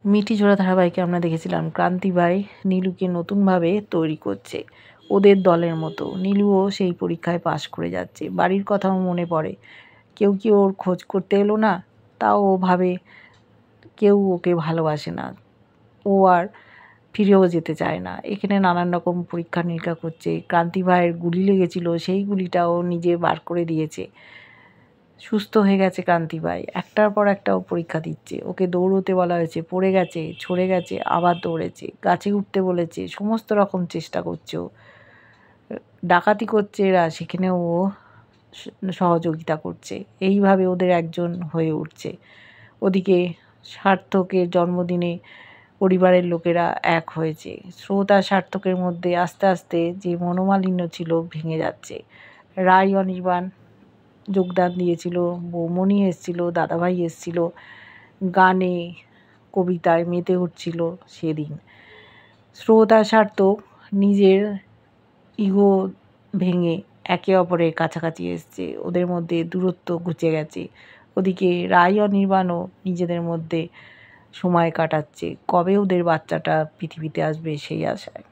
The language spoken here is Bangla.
মিঠিজোড়া ধারাবাহিকে আমরা দেখেছিলাম ক্রান্তিবাই নীলুকে নতুনভাবে তৈরি করছে ওদের দলের মতো। নীলুও সেই পরীক্ষায় পাশ করে যাচ্ছে। বাড়ির কথাও মনে পড়ে, কেউ কি ওর খোঁজ করতে এলো না? তাও ও ভাবে কেউ ওকে ভালোবাসে না, ও আর ফিরেও যেতে চায় না। এখানে নানান রকম পরীক্ষা নিরীক্ষা করছে। ক্রান্তি ভাইয়ের গুলি লেগেছিল, সেই গুলিটাও নিজে বার করে দিয়েছে। সুস্থ হয়ে গেছে ক্রান্তি ভাই, একটার পর একটা ও পরীক্ষা দিচ্ছে। ওকে দৌড়তে বলা হয়েছে, পড়ে গেছে, ছড়ে গেছে, আবার দৌড়েছে। গাছে উঠতে বলেছে, সমস্ত রকম চেষ্টা করছে ও। ডাকাতি করছে এরা, সেখানেও ও সহযোগিতা করছে। এইভাবে ওদের একজন হয়ে উঠছে। ওদিকে সার্থকের জন্মদিনে পরিবারের লোকেরা এক হয়েছে। স্রোত আর সার্থকের মধ্যে আস্তে আস্তে যে মনোমালিন্য ছিল ভেঙে যাচ্ছে। রায় অনির্বাণ যোগদান দিয়েছিল, বৌমণি এসেছিল, দাদাভাই এসেছিল, গানে কবিতায় মেতে উঠছিল সেদিন। স্রোত আর সার্থক নিজের ইগো ভেঙে একে অপরের কাছাকাছি এসছে, ওদের মধ্যে দূরত্ব ঘুচে গেছে। ওদিকে রায় অনির্বাণও নিজেদের মধ্যে সময় কাটাচ্ছে, কবে ওদের বাচ্চাটা পৃথিবীতে আসবে সেই আশায়।